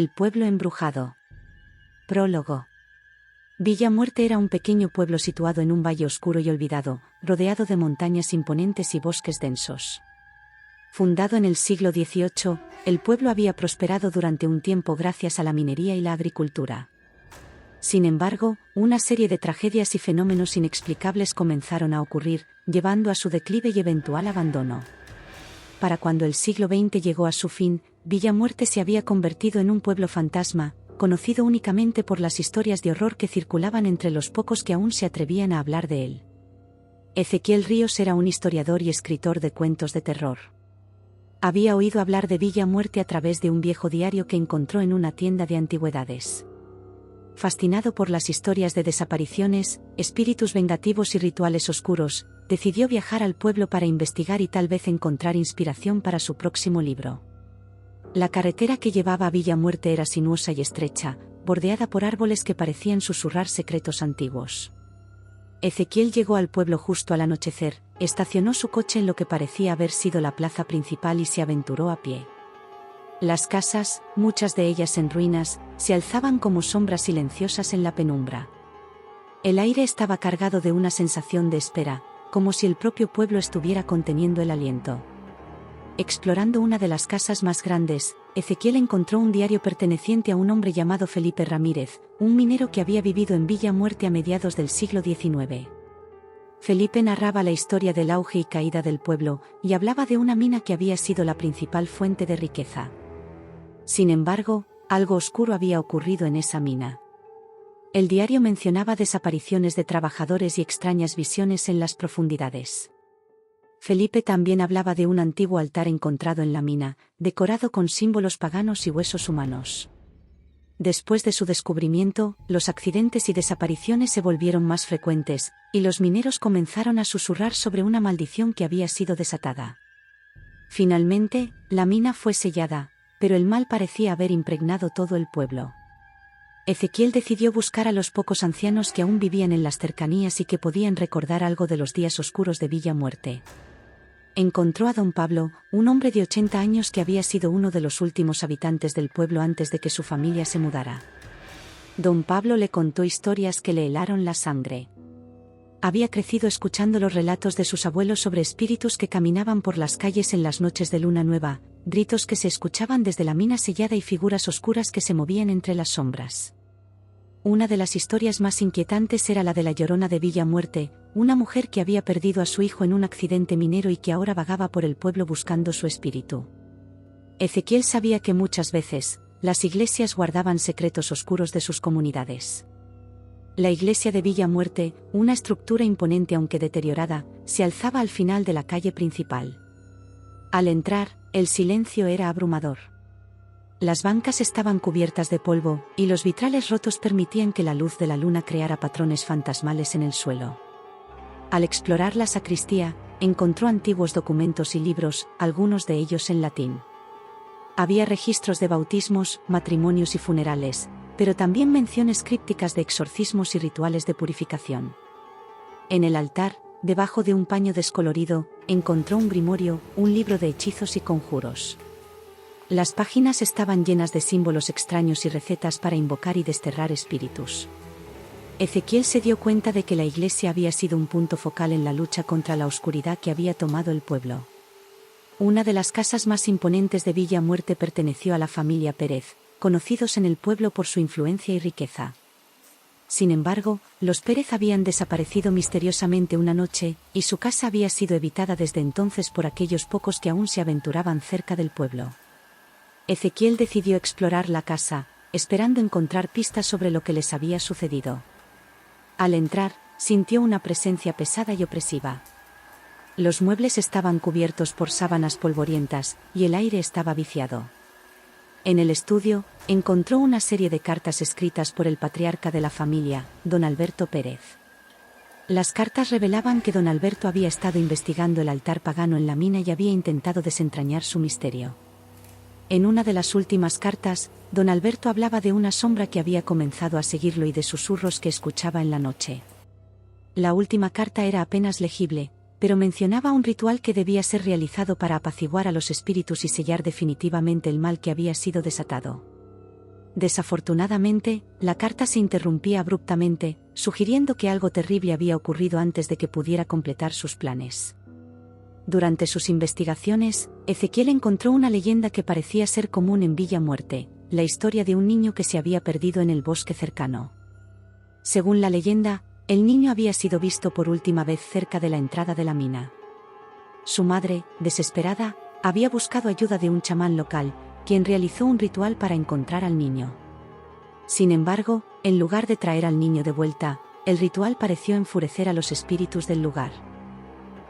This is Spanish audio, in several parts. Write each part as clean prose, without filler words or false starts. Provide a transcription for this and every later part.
El pueblo embrujado. Prólogo. Villa Muerte era un pequeño pueblo situado en un valle oscuro y olvidado, rodeado de montañas imponentes y bosques densos. Fundado en el siglo XVIII, el pueblo había prosperado durante un tiempo gracias a la minería y la agricultura. Sin embargo, una serie de tragedias y fenómenos inexplicables comenzaron a ocurrir, llevando a su declive y eventual abandono. Para cuando el siglo XX llegó a su fin, Villa Muerte se había convertido en un pueblo fantasma, conocido únicamente por las historias de horror que circulaban entre los pocos que aún se atrevían a hablar de él. Ezequiel Ríos era un historiador y escritor de cuentos de terror. Había oído hablar de Villa Muerte a través de un viejo diario que encontró en una tienda de antigüedades. Fascinado por las historias de desapariciones, espíritus vengativos y rituales oscuros, decidió viajar al pueblo para investigar y tal vez encontrar inspiración para su próximo libro. La carretera que llevaba a Villa Muerte era sinuosa y estrecha, bordeada por árboles que parecían susurrar secretos antiguos. Ezequiel llegó al pueblo justo al anochecer, estacionó su coche en lo que parecía haber sido la plaza principal y se aventuró a pie. Las casas, muchas de ellas en ruinas, se alzaban como sombras silenciosas en la penumbra. El aire estaba cargado de una sensación de espera, como si el propio pueblo estuviera conteniendo el aliento. Explorando una de las casas más grandes, Ezequiel encontró un diario perteneciente a un hombre llamado Felipe Ramírez, un minero que había vivido en Villa Muerte a mediados del siglo XIX. Felipe narraba la historia del auge y caída del pueblo, y hablaba de una mina que había sido la principal fuente de riqueza. Sin embargo, algo oscuro había ocurrido en esa mina. El diario mencionaba desapariciones de trabajadores y extrañas visiones en las profundidades. Felipe también hablaba de un antiguo altar encontrado en la mina, decorado con símbolos paganos y huesos humanos. Después de su descubrimiento, los accidentes y desapariciones se volvieron más frecuentes, y los mineros comenzaron a susurrar sobre una maldición que había sido desatada. Finalmente, la mina fue sellada, pero el mal parecía haber impregnado todo el pueblo. Ezequiel decidió buscar a los pocos ancianos que aún vivían en las cercanías y que podían recordar algo de los días oscuros de Villa Muerte. Encontró a don Pablo, un hombre de 80 años que había sido uno de los últimos habitantes del pueblo antes de que su familia se mudara. Don Pablo le contó historias que le helaron la sangre. Había crecido escuchando los relatos de sus abuelos sobre espíritus que caminaban por las calles en las noches de luna nueva, gritos que se escuchaban desde la mina sellada y figuras oscuras que se movían entre las sombras. Una de las historias más inquietantes era la de la Llorona de Villa Muerte, una mujer que había perdido a su hijo en un accidente minero y que ahora vagaba por el pueblo buscando su espíritu. Ezequiel sabía que muchas veces, las iglesias guardaban secretos oscuros de sus comunidades. La iglesia de Villa Muerte, una estructura imponente aunque deteriorada, se alzaba al final de la calle principal. Al entrar, el silencio era abrumador. Las bancas estaban cubiertas de polvo, y los vitrales rotos permitían que la luz de la luna creara patrones fantasmales en el suelo. Al explorar la sacristía, encontró antiguos documentos y libros, algunos de ellos en latín. Había registros de bautismos, matrimonios y funerales, pero también menciones crípticas de exorcismos y rituales de purificación. En el altar, debajo de un paño descolorido, encontró un grimorio, un libro de hechizos y conjuros. Las páginas estaban llenas de símbolos extraños y recetas para invocar y desterrar espíritus. Ezequiel se dio cuenta de que la iglesia había sido un punto focal en la lucha contra la oscuridad que había tomado el pueblo. Una de las casas más imponentes de Villa Muerte perteneció a la familia Pérez, conocidos en el pueblo por su influencia y riqueza. Sin embargo, los Pérez habían desaparecido misteriosamente una noche, y su casa había sido evitada desde entonces por aquellos pocos que aún se aventuraban cerca del pueblo. Ezequiel decidió explorar la casa, esperando encontrar pistas sobre lo que les había sucedido. Al entrar, sintió una presencia pesada y opresiva. Los muebles estaban cubiertos por sábanas polvorientas, y el aire estaba viciado. En el estudio, encontró una serie de cartas escritas por el patriarca de la familia, don Alberto Pérez. Las cartas revelaban que don Alberto había estado investigando el altar pagano en la mina y había intentado desentrañar su misterio. En una de las últimas cartas, don Alberto hablaba de una sombra que había comenzado a seguirlo y de susurros que escuchaba en la noche. La última carta era apenas legible, pero mencionaba un ritual que debía ser realizado para apaciguar a los espíritus y sellar definitivamente el mal que había sido desatado. Desafortunadamente, la carta se interrumpía abruptamente, sugiriendo que algo terrible había ocurrido antes de que pudiera completar sus planes. Durante sus investigaciones, Ezequiel encontró una leyenda que parecía ser común en Villa Muerte, la historia de un niño que se había perdido en el bosque cercano. Según la leyenda, el niño había sido visto por última vez cerca de la entrada de la mina. Su madre, desesperada, había buscado ayuda de un chamán local, quien realizó un ritual para encontrar al niño. Sin embargo, en lugar de traer al niño de vuelta, el ritual pareció enfurecer a los espíritus del lugar.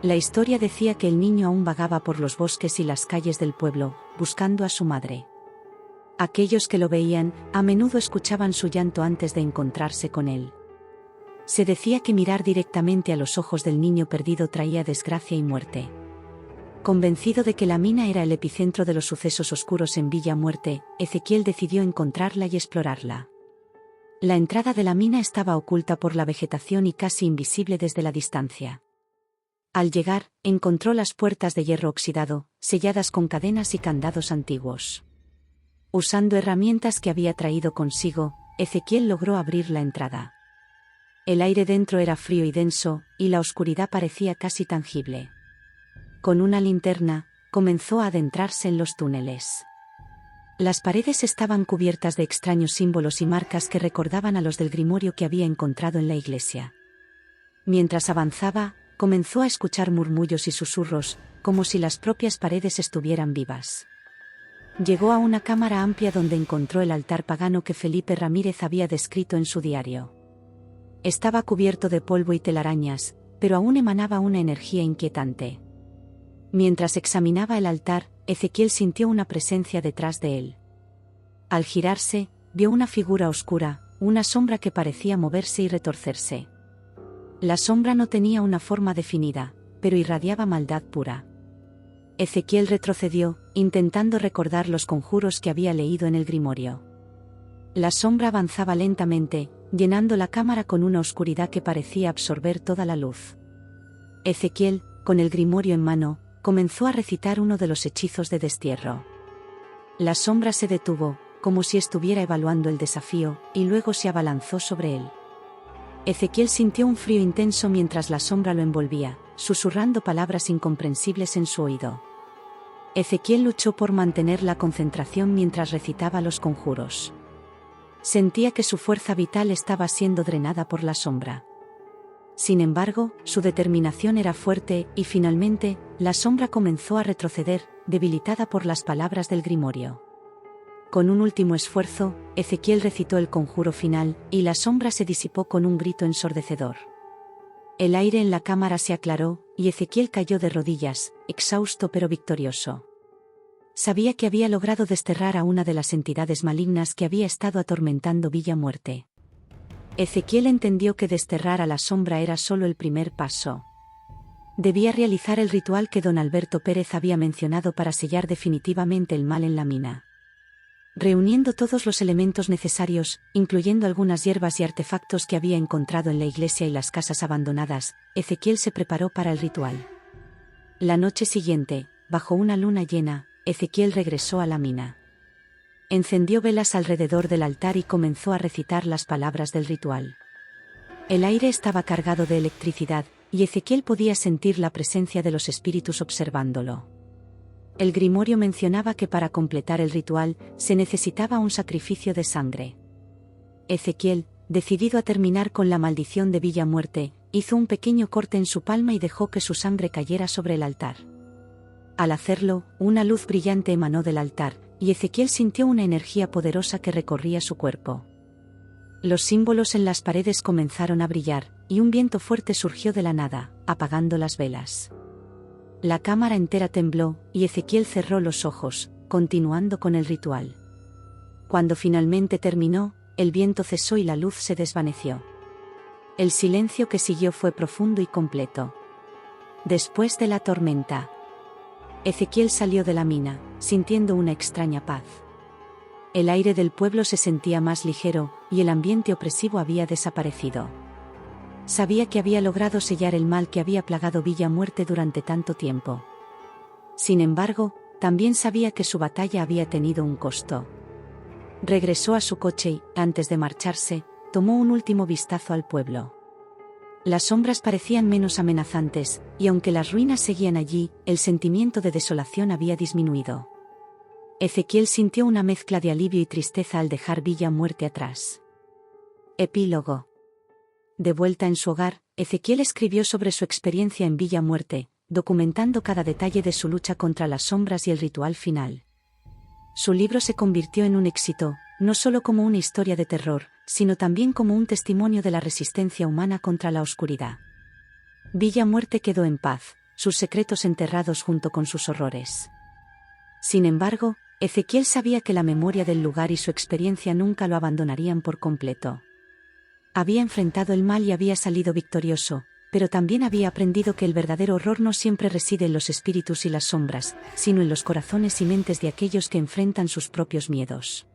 La historia decía que el niño aún vagaba por los bosques y las calles del pueblo, buscando a su madre. Aquellos que lo veían, a menudo escuchaban su llanto antes de encontrarse con él. Se decía que mirar directamente a los ojos del niño perdido traía desgracia y muerte. Convencido de que la mina era el epicentro de los sucesos oscuros en Villa Muerte, Ezequiel decidió encontrarla y explorarla. La entrada de la mina estaba oculta por la vegetación y casi invisible desde la distancia. Al llegar, encontró las puertas de hierro oxidado, selladas con cadenas y candados antiguos. Usando herramientas que había traído consigo, Ezequiel logró abrir la entrada. El aire dentro era frío y denso, y la oscuridad parecía casi tangible. Con una linterna, comenzó a adentrarse en los túneles. Las paredes estaban cubiertas de extraños símbolos y marcas que recordaban a los del grimorio que había encontrado en la iglesia. Mientras avanzaba, comenzó a escuchar murmullos y susurros, como si las propias paredes estuvieran vivas. Llegó a una cámara amplia donde encontró el altar pagano que Felipe Ramírez había descrito en su diario. Estaba cubierto de polvo y telarañas, pero aún emanaba una energía inquietante. Mientras examinaba el altar, Ezequiel sintió una presencia detrás de él. Al girarse, vio una figura oscura, una sombra que parecía moverse y retorcerse. La sombra no tenía una forma definida, pero irradiaba maldad pura. Ezequiel retrocedió, intentando recordar los conjuros que había leído en el grimorio. La sombra avanzaba lentamente, llenando la cámara con una oscuridad que parecía absorber toda la luz. Ezequiel, con el grimorio en mano, comenzó a recitar uno de los hechizos de destierro. La sombra se detuvo, como si estuviera evaluando el desafío, y luego se abalanzó sobre él. Ezequiel sintió un frío intenso mientras la sombra lo envolvía, susurrando palabras incomprensibles en su oído. Ezequiel luchó por mantener la concentración mientras recitaba los conjuros. Sentía que su fuerza vital estaba siendo drenada por la sombra. Sin embargo, su determinación era fuerte, y finalmente, la sombra comenzó a retroceder, debilitada por las palabras del grimorio. Con un último esfuerzo, Ezequiel recitó el conjuro final, y la sombra se disipó con un grito ensordecedor. El aire en la cámara se aclaró, y Ezequiel cayó de rodillas, exhausto pero victorioso. Sabía que había logrado desterrar a una de las entidades malignas que había estado atormentando Villa Muerte. Ezequiel entendió que desterrar a la sombra era solo el primer paso. Debía realizar el ritual que don Alberto Pérez había mencionado para sellar definitivamente el mal en la mina. Reuniendo todos los elementos necesarios, incluyendo algunas hierbas y artefactos que había encontrado en la iglesia y las casas abandonadas, Ezequiel se preparó para el ritual. La noche siguiente, bajo una luna llena, Ezequiel regresó a la mina. Encendió velas alrededor del altar y comenzó a recitar las palabras del ritual. El aire estaba cargado de electricidad, y Ezequiel podía sentir la presencia de los espíritus observándolo. El grimorio mencionaba que para completar el ritual, se necesitaba un sacrificio de sangre. Ezequiel, decidido a terminar con la maldición de Villa Muerte, hizo un pequeño corte en su palma y dejó que su sangre cayera sobre el altar. Al hacerlo, una luz brillante emanó del altar, y Ezequiel sintió una energía poderosa que recorría su cuerpo. Los símbolos en las paredes comenzaron a brillar, y un viento fuerte surgió de la nada, apagando las velas. La cámara entera tembló, y Ezequiel cerró los ojos, continuando con el ritual. Cuando finalmente terminó, el viento cesó y la luz se desvaneció. El silencio que siguió fue profundo y completo. Después de la tormenta, Ezequiel salió de la mina, sintiendo una extraña paz. El aire del pueblo se sentía más ligero, y el ambiente opresivo había desaparecido. Sabía que había logrado sellar el mal que había plagado Villa Muerte durante tanto tiempo. Sin embargo, también sabía que su batalla había tenido un costo. Regresó a su coche y, antes de marcharse, tomó un último vistazo al pueblo. Las sombras parecían menos amenazantes, y aunque las ruinas seguían allí, el sentimiento de desolación había disminuido. Ezequiel sintió una mezcla de alivio y tristeza al dejar Villa Muerte atrás. Epílogo. De vuelta en su hogar, Ezequiel escribió sobre su experiencia en Villa Muerte, documentando cada detalle de su lucha contra las sombras y el ritual final. Su libro se convirtió en un éxito, no solo como una historia de terror, sino también como un testimonio de la resistencia humana contra la oscuridad. Villa Muerte quedó en paz, sus secretos enterrados junto con sus horrores. Sin embargo, Ezequiel sabía que la memoria del lugar y su experiencia nunca lo abandonarían por completo. Había enfrentado el mal y había salido victorioso, pero también había aprendido que el verdadero horror no siempre reside en los espíritus y las sombras, sino en los corazones y mentes de aquellos que enfrentan sus propios miedos.